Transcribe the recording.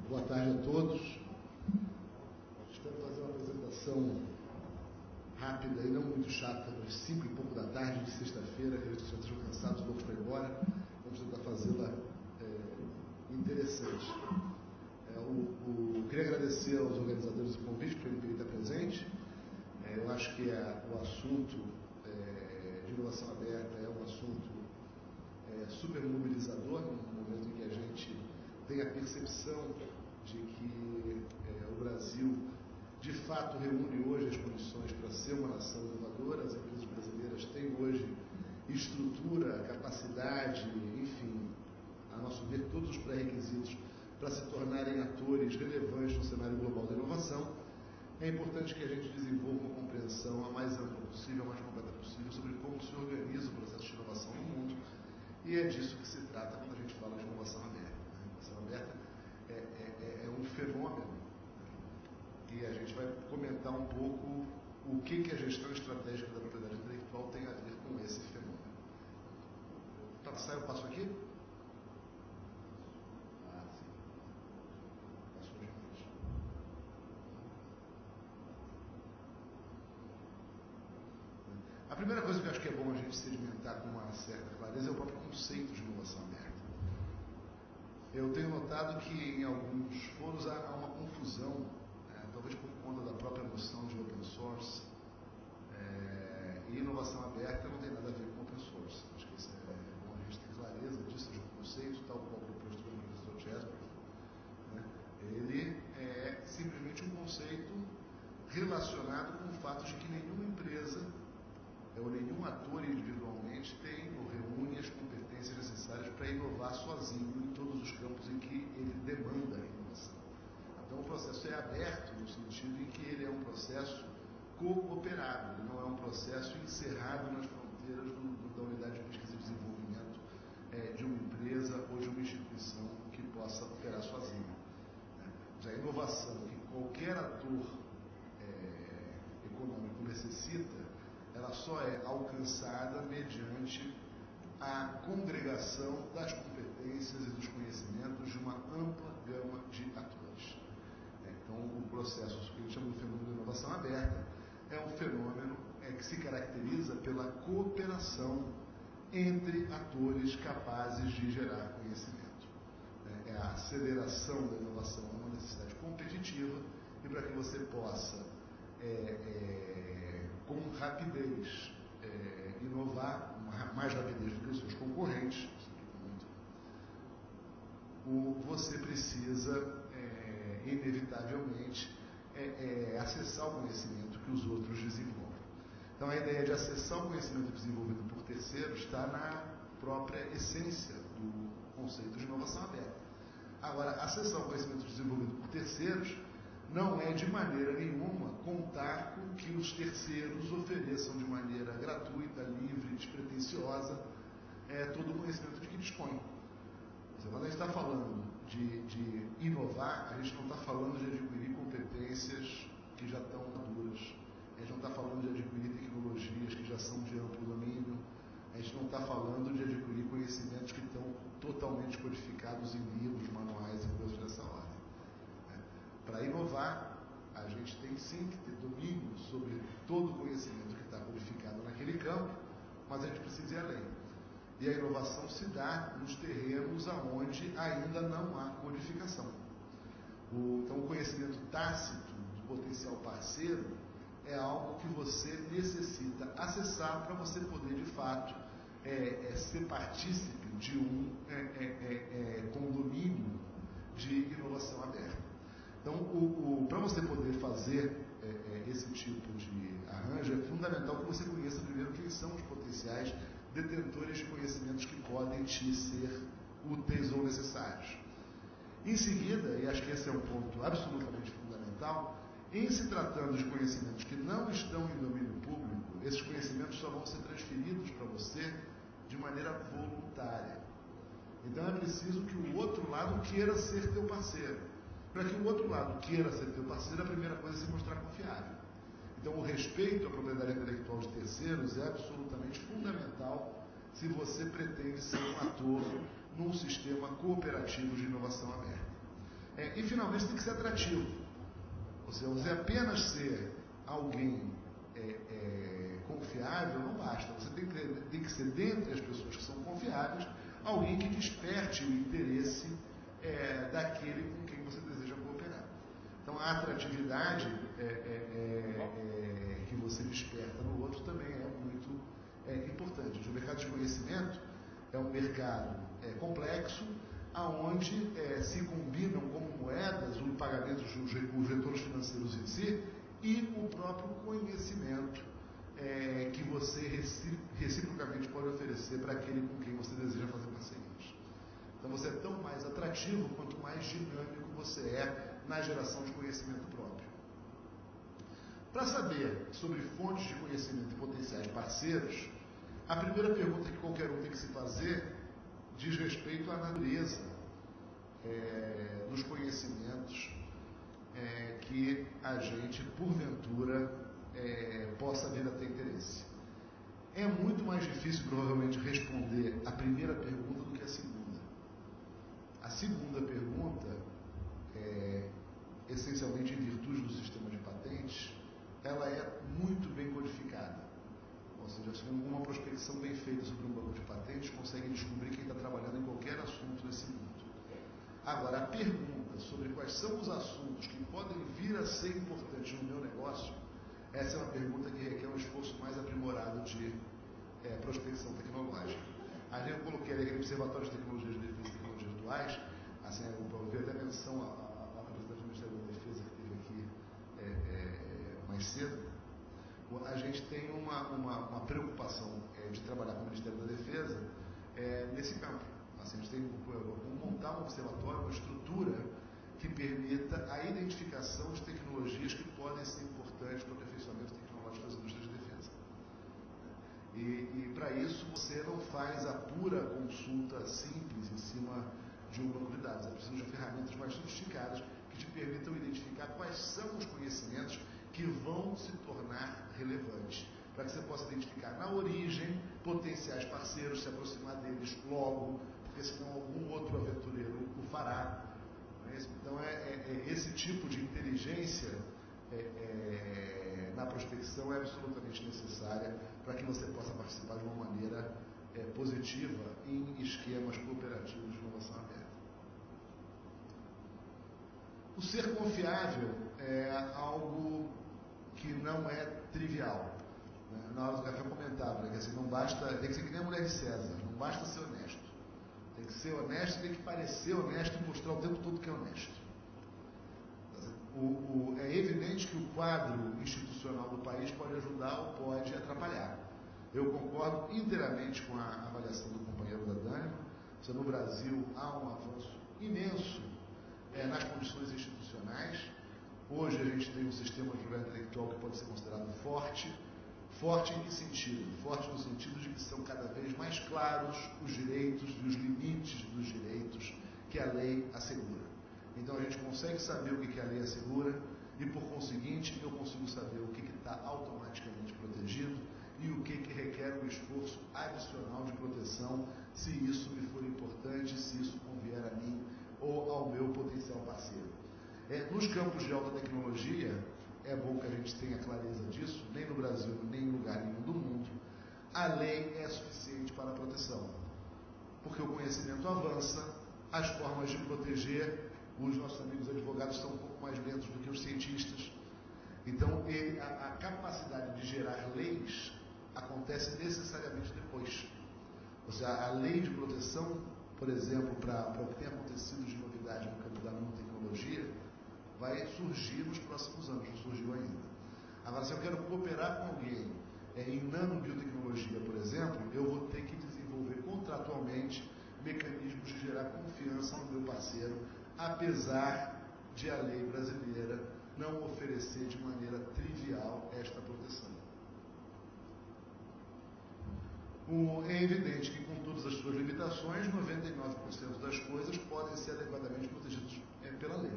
Boa tarde a todos. Espero fazer uma apresentação rápida e não muito chata, às 5 e pouco da tarde de sexta-feira, acredito que já estejam cansados, loucos para ir embora. Vamos tentar fazê-la interessante. Queria agradecer aos organizadores do convite por ele estar presente. Eu acho que o assunto de inovação aberta é um assunto super mobilizador, no momento em que a gente tem a percepção de que o Brasil, de fato, reúne hoje as condições para ser uma nação inovadora. As empresas brasileiras têm hoje estrutura, capacidade, enfim, a nosso ver, todos os pré-requisitos para se tornarem atores relevantes no cenário global da inovação. É importante que a gente desenvolva uma compreensão a mais ampla possível, a mais completa possível, sobre como se organiza o processo de inovação no mundo. E é disso que se trata quando a gente fala de inovação aberta. A inovação aberta é um fenômeno, e a gente vai comentar um pouco o que a gestão estratégica da propriedade intelectual tem a ver com esse fenômeno. Passar, eu passo aqui? Sim. Passou demais. A primeira coisa que eu acho que é bom a gente sedimentar com uma certa clareza é o próprio conceito de inovação aberta. Eu tenho notado que em alguns foros há uma confusão, talvez por conta da própria noção de open source, e inovação aberta não tem nada a ver com open source. Acho que isso é bom a gente ter clareza disso, de um conceito, tal qual proposto pelo professor Jorge. Ele é simplesmente um conceito relacionado com o fato de que nenhuma empresa ou nenhum ator individualmente tem ou reúne as competências necessárias para inovar sozinho em todos os campos em que ele demanda a inovação. Então o processo é aberto no sentido em que ele é um processo cooperado, ele não é um processo encerrado nas fronteiras da unidade de pesquisa e desenvolvimento de uma empresa ou de uma instituição que possa operar sozinha. Já a inovação que qualquer ator econômico necessita, ela só é alcançada mediante a congregação das competências e dos conhecimentos de uma ampla gama de atores. Então, o processo que a gente chama de fenômeno de inovação aberta é um fenômeno que se caracteriza pela cooperação entre atores capazes de gerar conhecimento. A aceleração da inovação é uma necessidade competitiva, e para que você possa com rapidez inovar, mais rapidez do que os seus concorrentes, você precisa inevitavelmente acessar o conhecimento que os outros desenvolvem. Então a ideia de acessar o conhecimento desenvolvido por terceiros está na própria essência do conceito de inovação aberta. Agora, acessar o conhecimento desenvolvido por terceiros não é de maneira nenhuma contar com que os terceiros ofereçam de maneira gratuita, livre, despretensiosa, todo o conhecimento de que dispõem. Quando a gente está falando de inovar, a gente não está falando de adquirir competências que já estão maduras, a gente não está falando de adquirir tecnologias que já são de amplo domínio, a gente não está falando de adquirir conhecimentos que estão totalmente codificados em livros, manuais e coisas dessa ordem. Para inovar, a gente tem sim que ter domínio sobre todo o conhecimento que está codificado naquele campo, mas a gente precisa ir além. E a inovação se dá nos terrenos onde ainda não há codificação. Então, o conhecimento tácito do potencial parceiro é algo que você necessita acessar para você poder, de fato, ser partícipe de um condomínio de inovação aberta. Então, para você poder fazer esse tipo de arranjo, é fundamental que você conheça primeiro quem são os potenciais detentores de conhecimentos que podem te ser úteis ou necessários. Em seguida, e acho que esse é um ponto absolutamente fundamental, em se tratando de conhecimentos que não estão em domínio público, esses conhecimentos só vão ser transferidos para você de maneira voluntária. Então é preciso que o outro lado queira ser teu parceiro. Para que o outro lado queira ser teu parceiro, a primeira coisa é se mostrar confiável. Então o respeito à propriedade intelectual de terceiros é absolutamente fundamental se você pretende ser um ator num sistema cooperativo de inovação aberta. E, finalmente, tem que ser atrativo. Ou seja, você apenas ser alguém confiável não basta. Você tem que ser, dentre as pessoas que são confiáveis, alguém que desperte o interesse daquele com quem você deseja cooperar. Então, a atratividade que você desperta no outro também é muito importante. O mercado de conhecimento é um mercado complexo, aonde se combinam como moedas o pagamento dos retornos financeiros em si e o próprio conhecimento que você reciprocamente pode oferecer para aquele com quem você deseja fazer parcerias. Então você é tão mais atrativo quanto mais dinâmico você é na geração de conhecimento próprio. Para saber sobre fontes de conhecimento e potenciais parceiros, a primeira pergunta que qualquer um tem que se fazer diz respeito à natureza dos conhecimentos que a gente, porventura, possa vir a ter interesse. É muito mais difícil, provavelmente, responder a primeira pergunta do que a segunda. A segunda pergunta, essencialmente em virtude do sistema de patentes, ela é muito bem codificada. Ou seja, se uma prospecção bem feita sobre um banco de patentes consegue descobrir quem está trabalhando em qualquer assunto nesse mundo. Agora, a pergunta sobre quais são os assuntos que podem vir a ser importantes no meu negócio, essa é uma pergunta que requer um esforço mais aprimorado de prospecção tecnológica. Ali eu coloquei aquele Observatório de Tecnologias de Defesa e Tecnologias Duais, assim, eu vi até menção à presidente do Ministério da Defesa que esteve aqui mais cedo. A gente tem uma preocupação de trabalhar com o Ministério da Defesa nesse campo. Assim, a gente tem que montar um observatório, uma estrutura que permita a identificação de tecnologias que podem ser importantes para o aperfeiçoamento tecnológico das indústrias de defesa. E para isso você não faz a pura consulta simples em cima de um banco de dados. É preciso de ferramentas mais sofisticadas que te permitam identificar quais são os conhecimentos que vão se tornar relevantes, para que você possa identificar na origem potenciais parceiros, se aproximar deles logo, porque senão algum outro aventureiro o fará. Não é isso? Então, esse tipo de inteligência na prospecção é absolutamente necessária para que você possa participar de uma maneira positiva em esquemas cooperativos de inovação aberta. O ser confiável é algo que não é trivial. Na hora do café eu comentava, que assim, não basta, tem que ser que nem a mulher de César, não basta ser honesto. Tem que ser honesto, tem que parecer honesto e mostrar o tempo todo que é honesto. É evidente que o quadro institucional do país pode ajudar ou pode atrapalhar. Eu concordo inteiramente com a avaliação do companheiro da Dani. No Brasil há um avanço imenso nas condições institucionais. Hoje a gente tem um sistema de propriedade intelectual que pode ser considerado forte. Forte em que sentido? Forte no sentido de que são cada vez mais claros os direitos e os limites dos direitos que a lei assegura. Então a gente consegue saber o que a lei assegura e, por conseguinte, eu consigo saber o que está automaticamente protegido e o que requer um esforço adicional de proteção, se isso me for importante, se isso convier a mim ou ao meu potencial parceiro. Nos campos de alta tecnologia, é bom que a gente tenha clareza disso, nem no Brasil, nem em lugar nenhum do mundo, a lei é suficiente para a proteção. Porque o conhecimento avança, as formas de proteger, os nossos amigos advogados são um pouco mais lentos do que os cientistas. Então, a capacidade de gerar leis acontece necessariamente depois. Ou seja, a lei de proteção, por exemplo, para o que tem acontecido de novidade no campo da nanotecnologia, vai surgir nos próximos anos, não surgiu ainda. Agora, se eu quero cooperar com alguém em nanobiotecnologia, por exemplo, eu vou ter que desenvolver contratualmente mecanismos de gerar confiança no meu parceiro, apesar de a lei brasileira não oferecer de maneira trivial esta proteção. É evidente que, com todas as suas limitações, 99% das coisas podem ser adequadamente protegidas pela lei.